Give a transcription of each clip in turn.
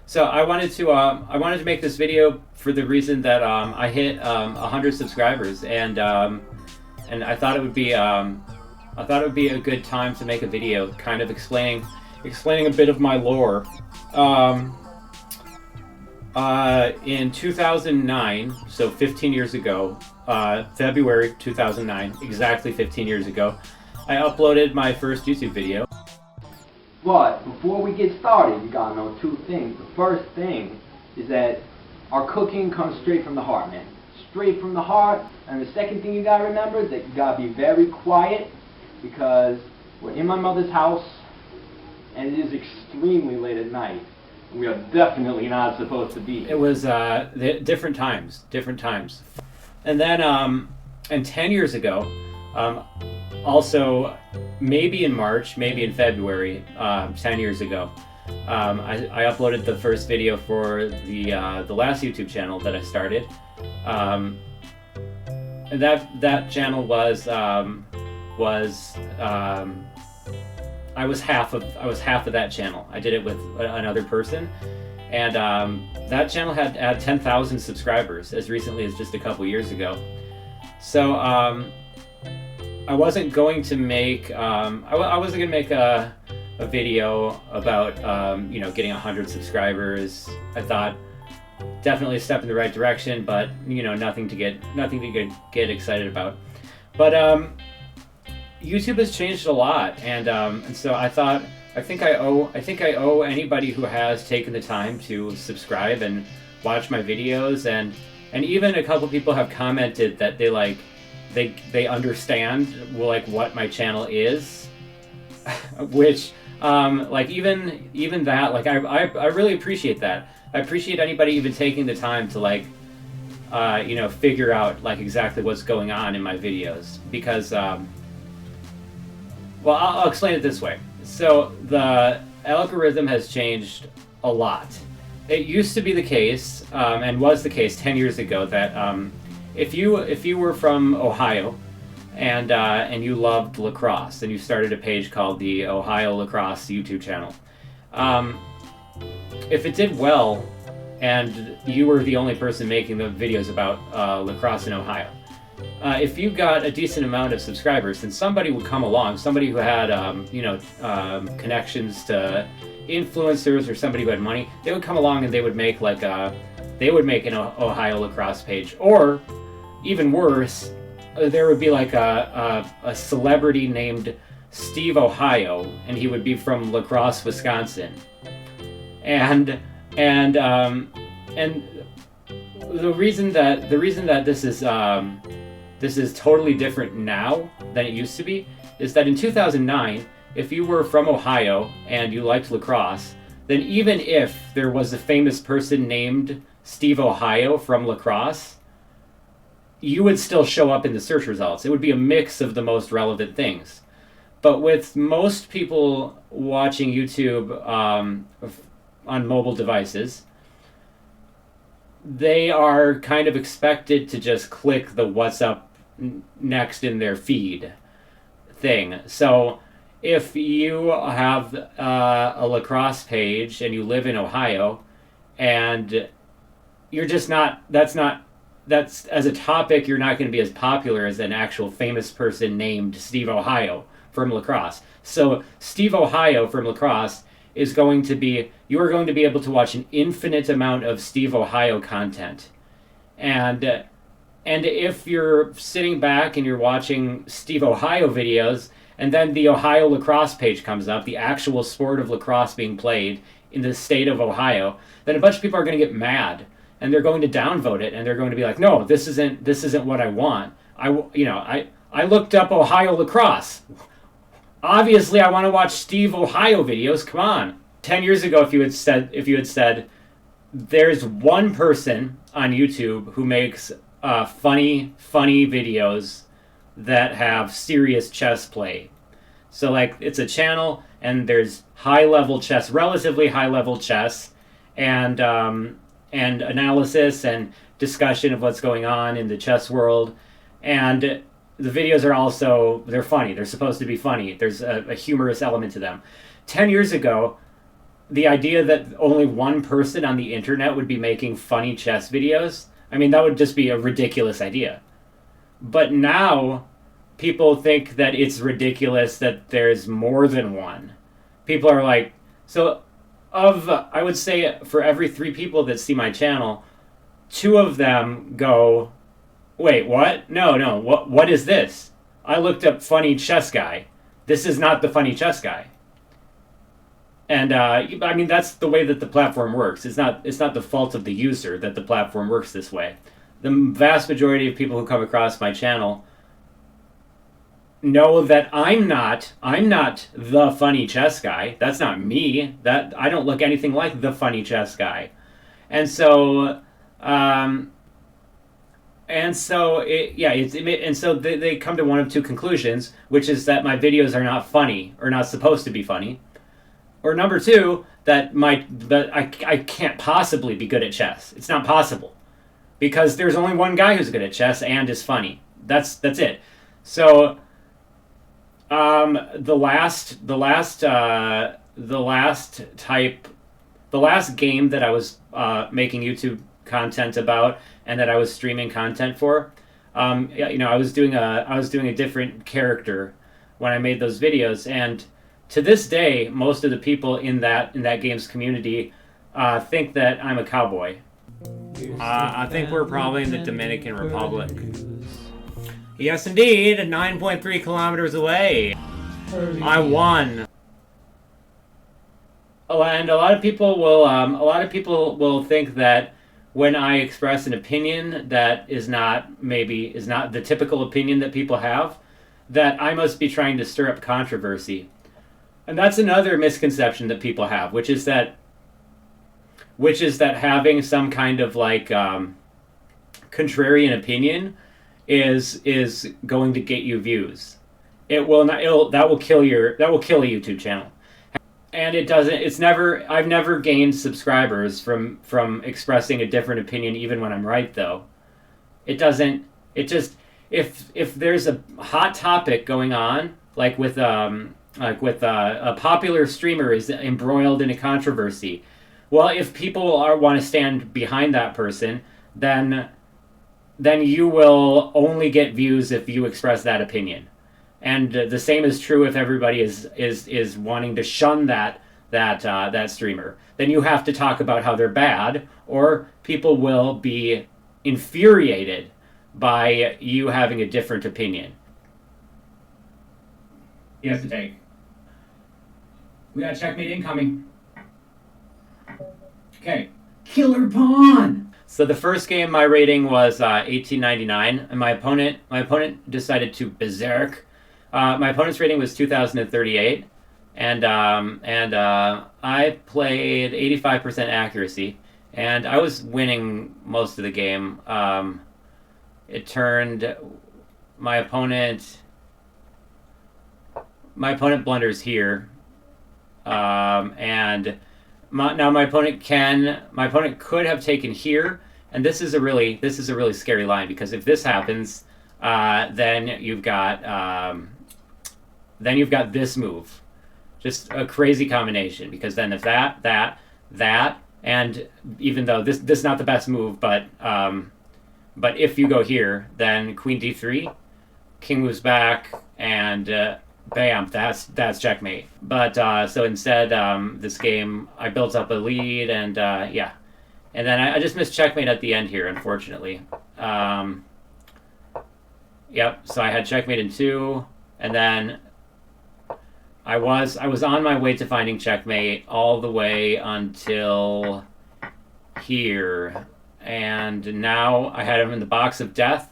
So I wanted to make this video for the reason that I hit 100 subscribers, and I thought it would be a good time to make a video, kind of explaining a bit of my lore. Um, in 2009, so 15 years ago, February 2009, exactly 15 years ago, I uploaded my first YouTube video. But before we get started, you gotta know two things. The first thing is that our cooking comes straight from the heart, man. Straight from the heart. And the second thing you gotta remember is that you gotta be very quiet, because we're in my mother's house and it is extremely late at night. We are definitely not supposed to be here. It was different times. And then, and 10 years ago, also maybe in March, maybe in February, 10 years ago, I uploaded the first video for the last YouTube channel that I started. And that channel was I was half of that channel. I did it with another person, and that channel had 10,000 subscribers as recently as just a couple years ago. So I wasn't going to make a video about getting 100 subscribers. I thought definitely a step in the right direction, but nothing to get excited about. But YouTube has changed a lot, and so I think I owe anybody who has taken the time to subscribe and watch my videos, and even a couple people have commented that they understand what my channel is, which even that, I really appreciate that. I appreciate anybody even taking the time to figure out exactly what's going on in my videos, because well, I'll explain it this way. So the algorithm has changed a lot. It used to be the case, and was the case 10 years ago, that if you were from Ohio and you loved lacrosse, and you started a page called the Ohio Lacrosse YouTube channel, if it did well and you were the only person making the videos about lacrosse in Ohio, if you got a decent amount of subscribers, then somebody would come along, somebody who had connections to influencers, or somebody who had money. They would come along and they would make an Ohio lacrosse page, or even worse, there would be a celebrity named Steve Ohio, and he would be from La Crosse, Wisconsin, and the reason that this is totally different now than it used to be is that in 2009, if you were from Ohio and you liked lacrosse, then even if there was a famous person named Steve Ohio from lacrosse, you would still show up in the search results. It would be a mix of the most relevant things. But with most people watching YouTube on mobile devices, they are kind of expected to just click the what's up next in their feed thing. So if you have a lacrosse page and you live in Ohio, and you're just not, that's as a topic, you're not going to be as popular as an actual famous person named Steve Ohio from lacrosse. So Steve Ohio from lacrosse you are going to be able to watch an infinite amount of Steve Ohio content. And if you're sitting back and you're watching Steve Ohio videos, and then the Ohio lacrosse page comes up, the actual sport of lacrosse being played in the state of Ohio, then a bunch of people are going to get mad, and they're going to downvote it, and they're going to be like, no, this isn't what I want. I looked up Ohio lacrosse. Obviously, I want to watch Steve Ohio videos. Come on. 10 years ago, if you had said, there's one person on YouTube who makes funny videos that have serious chess play. So it's a channel, and there's high-level chess, relatively high-level chess, and analysis and discussion of what's going on in the chess world, and the videos are they're funny. They're supposed to be funny. There's a humorous element to them. 10 years ago, the idea that only one person on the internet would be making funny chess videos, I mean, that would just be a ridiculous idea. But now people think that it's ridiculous that there's more than one. People are like, so I would say for every 3 people that see my channel, 2 of them go, wait, what? No, what is this? I looked up funny chess guy. This is not the funny chess guy. And I mean, that's the way that the platform works. It's not the fault of the user that the platform works this way. The vast majority of people who come across my channel know that I'm not the funny chess guy. That's not me. That I don't look anything like the funny chess guy. And so they come to one of 2 conclusions, which is that my videos are not funny or not supposed to be funny. Or number 2, that I can't possibly be good at chess. It's not possible. Because there's only one guy who's good at chess and is funny. That's it. So the last game that I was making YouTube content about and that I was streaming content for, I was doing a different character when I made those videos, and to this day, most of the people in that game's community think that I'm a cowboy. I think we're probably in the Dominican Republic. Yes, indeed, 9.3 kilometers away. I won. And a lot of people will think that when I express an opinion that is not the typical opinion that people have, that I must be trying to stir up controversy. And that's another misconception that people have, which is that having some kind of like contrarian opinion is going to get you views. It will not. That will kill a YouTube channel. And it doesn't. I've never gained subscribers from expressing a different opinion, even when I'm right. Though it doesn't. It just if there's a hot topic going on, like with a popular streamer is embroiled in a controversy. Well, if people want to stand behind that person, then you will only get views if you express that opinion. And the same is true if everybody is wanting to shun that streamer. Then you have to talk about how they're bad, or people will be infuriated by you having a different opinion. He has to take. We got checkmate incoming. Okay. Killer pawn! So the first game, my rating was 1899, and my opponent decided to berserk. My opponent's rating was 2038, and I played 85% accuracy, and I was winning most of the game. It turned my opponent blunders here, and my opponent could have taken here, and this is a really scary line, because if this happens, then you've got this move, just a crazy combination, because then if that, and even though this is not the best move, but if you go here, then queen d3, king moves back, and bam, that's checkmate. But so instead, this game, I built up a lead, and yeah, and then I just missed checkmate at the end here, unfortunately. Yep. So I had checkmate in 2, and then I was on my way to finding checkmate all the way until here, and now I had him in the box of death,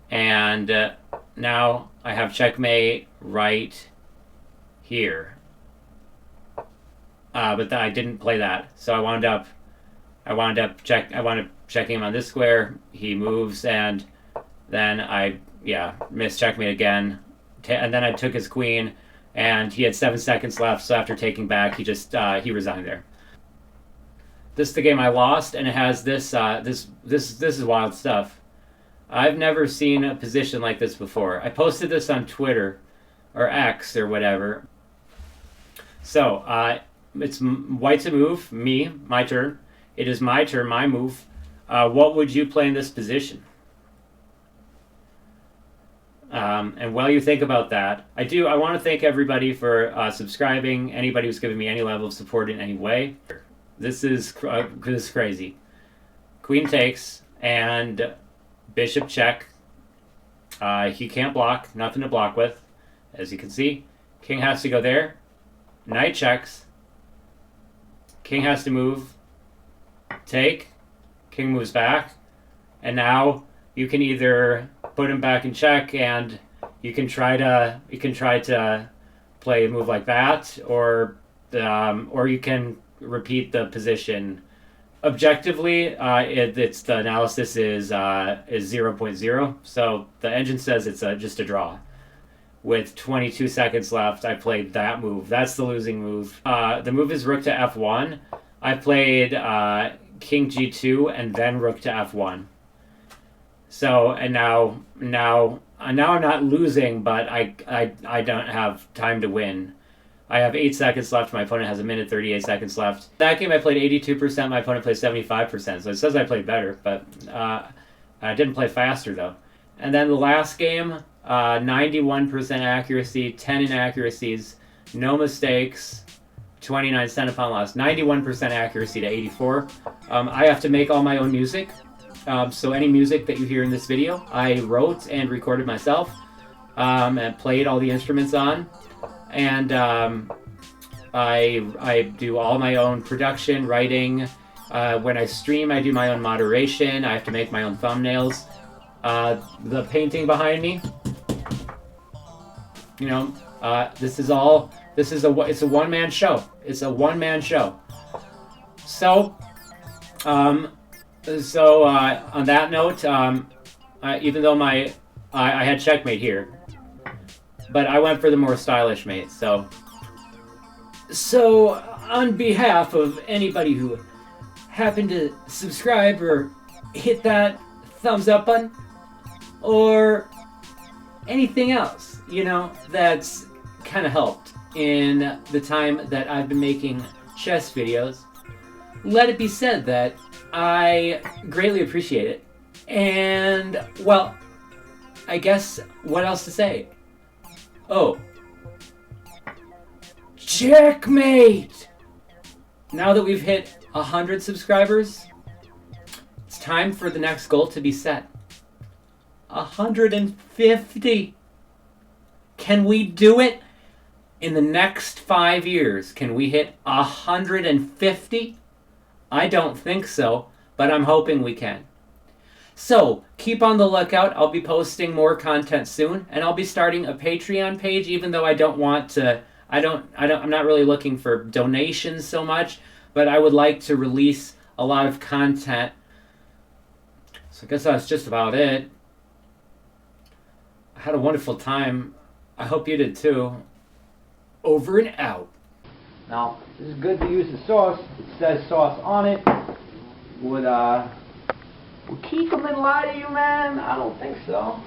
and now I have checkmate right here. But I didn't play that, so I wound up checking him on this square. He moves, and then I missed checkmate again, and then I took his queen, and he had 7 seconds left. So after taking back, he just he resigned there. This is the game I lost, and it has this this is wild stuff. I've never seen a position like this before. I posted this on Twitter, or X, or whatever. So white to move. My turn. It is my turn, my move. What would you play in this position? And while you think about that, I want to thank everybody for subscribing. Anybody who's given me any level of support in any way. This is crazy. Queen takes and bishop check. He can't block. Nothing to block with, as you can see. King has to go there. Knight checks. King has to move. Take. King moves back. And now you can either put him back in check, and you can try to play a move like that, or you can repeat the position. Objectively, the analysis is 0.0. So the engine says it's just a draw. With 22 seconds left, I played that move. That's the losing move. The move is rook to f1. I played king g2 and then rook to f1. So, and now I'm not losing, but I don't have time to win. I have 8 seconds left. My opponent has 1:38 seconds left. That game I played 82%. My opponent played 75%. So it says I played better, but I didn't play faster though. And then the last game, 91% accuracy, 10 inaccuracies, no mistakes, 29 cent upon loss, 91% accuracy to 84. I have to make all my own music. So any music that you hear in this video, I wrote and recorded myself, and played all the instruments on. And I do all my own production, writing. When I stream, I do my own moderation. I have to make my own thumbnails. The painting behind me, you know, it's a one-man show. It's a one-man show. So, on that note, even though I had checkmate here, but I went for the more stylish mate. So on behalf of anybody who happened to subscribe or hit that thumbs up button or anything else, you know, that's kind of helped in the time that I've been making chess videos, let it be said that I greatly appreciate it. And, well, I guess what else to say? Oh. Checkmate! Now that we've hit 100 subscribers, it's time for the next goal to be set. 150! Can we do it? In the next 5 years, can we hit 150? I don't think so, but I'm hoping we can. So, keep on the lookout. I'll be posting more content soon, and I'll be starting a Patreon page, even though I don't want to, I'm not really looking for donations so much, but I would like to release a lot of content. So I guess that's just about it. I had a wonderful time. I hope you did too. Over and out. Now, this is good to use the sauce. It says sauce on it. Would keep a little lie to you, man? I don't think so.